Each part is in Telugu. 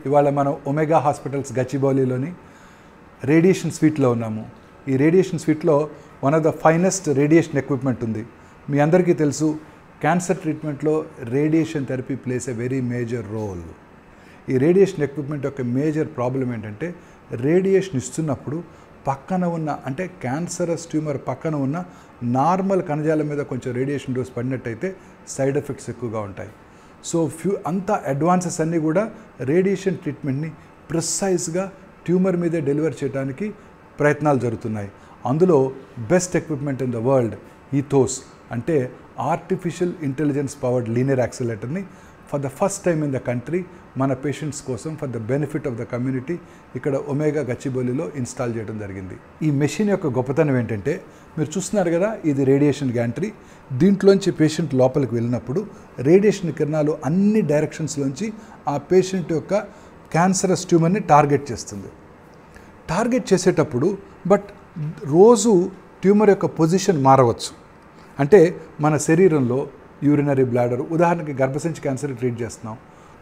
ఇవాళ మనం ఒమేగా హాస్పిటల్స్ గచ్చిబౌలిలోని రేడియేషన్ స్వీట్లో ఉన్నాము. ఈ రేడియేషన్ స్వీట్లో one of the finest radiation equipment ఉంది. మీ అందరికీ తెలుసు, క్యాన్సర్ ట్రీట్మెంట్లో radiation therapy plays a very major role. ఈ రేడియేషన్ ఎక్విప్మెంట్ యొక్క మేజర్ ప్రాబ్లం ఏంటంటే, రేడియేషన్ ఇస్తున్నప్పుడు పక్కన ఉన్న, అంటే క్యాన్సరస్ ట్యూమర్ పక్కన ఉన్న నార్మల్ కణజాల మీద కొంచెం రేడియేషన్ డోస్ పడినట్టయితే సైడ్ ఎఫెక్ట్స్ ఎక్కువగా ఉంటాయి. సో అంతా అడ్వాన్సెస్ అన్నీ కూడా రేడియేషన్ ట్రీట్మెంట్ని ప్రిసైజ్గా ట్యూమర్ మీదే డెలివర్ చేయడానికి ప్రయత్నాలు జరుగుతున్నాయి. అందులో best equipment in the world Ethos, అంటే ఆర్టిఫిషియల్ ఇంటెలిజెన్స్ పవర్డ్ లీనియర్ యాక్సిలరేటర్ని for the first time in the country మన పేషెంట్స్ కోసం, for the benefit of the community, ఇక్కడ ఒమేగా గచ్చిబౌలిలో ఇన్స్టాల్ చేయడం జరిగింది. ఈ మెషిన్ యొక్క గొప్పతనం ఏంటంటే, మీరు చూస్తున్నారు కదా, ఇది రేడియేషన్ గ్యాంట్రీ. దీంట్లోంచి పేషెంట్ లోపలికి వెళ్ళినప్పుడు రేడియేషన్ కిరణాలు అన్ని డైరెక్షన్స్లోంచి ఆ పేషెంట్ యొక్క క్యాన్సరస్ ట్యూమర్ని టార్గెట్ చేస్తుంది. టార్గెట్ చేసేటప్పుడు రోజు ట్యూమర్ యొక్క పొజిషన్ మారవచ్చు. అంటే మన శరీరంలో యూరినరీ బ్లాడర్, ఉదాహరణకి గర్భసంచి క్యాన్సర్ ట్రీట్ చేస్తున్నాం,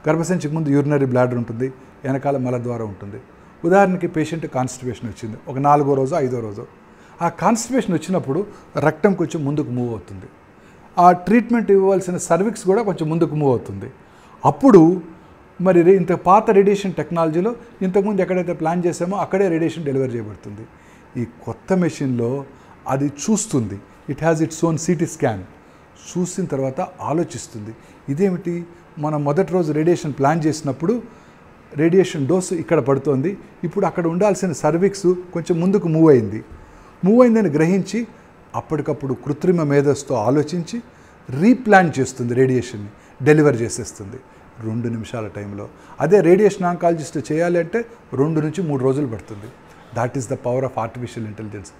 గర్భసంచికి ముందు యూరినరీ బ్లాడర్ ఉంటుంది, వెనకాల మలద్వారం ఉంటుంది. ఉదాహరణకి పేషెంట్ కాన్స్టిపేషన్ వచ్చింది, ఒక 4వ రోజు 5వ రోజు. ఆ కాన్స్టిపేషన్ వచ్చినప్పుడు రక్తం కొంచెం ముందుకు మూవ్ అవుతుంది, ఆ ట్రీట్మెంట్ ఇవ్వవలసిన సర్విక్స్ కూడా కొంచెం ముందుకు మూవ్ అవుతుంది. అప్పుడు మరి ఇంత పాత రేడియేషన్ టెక్నాలజీలో ఇంతకుముందు ఎక్కడైతే ప్లాన్ చేసామో అక్కడే రేడియేషన్ డెలివర్ చేయబడుతుంది. ఈ కొత్త మెషిన్లో అది చూస్తుంది, it has its own CT scan. చూసిన తర్వాత ఆలోచిస్తుంది, ఇదేమిటి, మనం మొదటి రోజు రేడియేషన్ ప్లాన్ చేసినప్పుడు రేడియేషన్ డోసు ఇక్కడ పడుతోంది, ఇప్పుడు అక్కడ ఉండాల్సిన సర్విక్స్ కొంచెం ముందుకు మూవ్ అయిందని గ్రహించి అప్పటికప్పుడు కృత్రిమ మేధస్సుతో ఆలోచించి రీప్లాన్ చేస్తుంది, రేడియేషన్ని డెలివర్ చేసేస్తుంది 2 నిమిషాల టైంలో. అదే రేడియేషన్ ఆంకాలజిస్ట్ చేయాలి అంటే 2 నుంచి 3 రోజులు పడుతుంది. That is the power of artificial intelligence.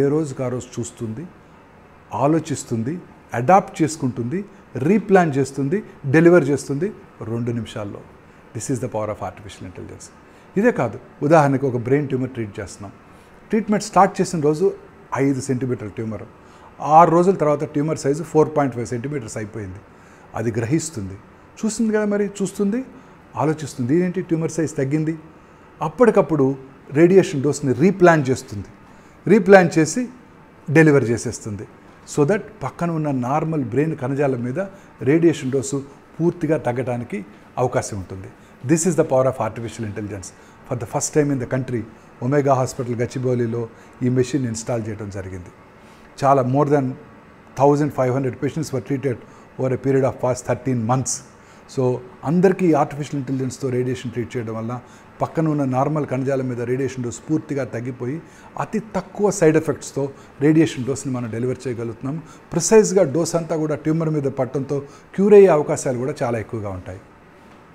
ఏ రోజుకి ఆ రోజు చూస్తుంది, ఆలోచిస్తుంది, అడాప్ట్ చేసుకుంటుంది, రీప్లాన్ చేస్తుంది, డెలివర్ చేస్తుంది 2 నిమిషాల్లో. This is the power of artificial intelligence. ఇదే కాదు, ఉదాహరణకు ఒక బ్రెయిన్ ట్యూమర్ ట్రీట్ చేస్తున్నాం. ట్రీట్మెంట్ స్టార్ట్ చేసిన రోజు 5 సెంటీమీటర్ల ట్యూమర్, 6 రోజుల తర్వాత ట్యూమర్ సైజు 4.5 సెంటీమీటర్స్ అయిపోయింది. అది గ్రహిస్తుంది, చూస్తుంది కదా, మరి చూస్తుంది, ఆలోచిస్తుంది, ఏంటి ట్యూమర్ సైజ్ తగ్గింది. అప్పటికప్పుడు రేడియేషన్ డోస్ని రీప్లాన్ చేసి డెలివర్ చేసేస్తుంది. సో దట్ పక్కన ఉన్న నార్మల్ బ్రెయిన్ కణజాలం మీద రేడియేషన్ డోసు పూర్తిగా తగ్గడానికి అవకాశం ఉంటుంది. This is the power of artificial intelligence. For the first time in the country Omega hospital గచ్చిబౌలిలో ఈ మెషిన్ ఇన్స్టాల్ చేయడం జరిగింది. చాలా more than 1500 patients were treated over a period of past 13 months. So అందరికీ ఆర్టిఫిషియల్ ఇంటెలిజెన్స్తో రేడియేషన్ ట్రీట్ చేయడం వల్ల పక్కన ఉన్న నార్మల్ కణజాలం మీద రేడియేషన్ డోస్ పూర్తిగా తగ్గిపోయి అతి తక్కువ సైడ్ ఎఫెక్ట్స్తో రేడియేషన్ డోస్ని మనం డెలివర్ చేయగలుగుతున్నాము. ప్రిసైజ్గా డోస్ అంతా కూడా ట్యూమర్ మీద పట్టడంతో క్యూర్ అయ్యే అవకాశాలు కూడా చాలా ఎక్కువగా ఉంటాయి.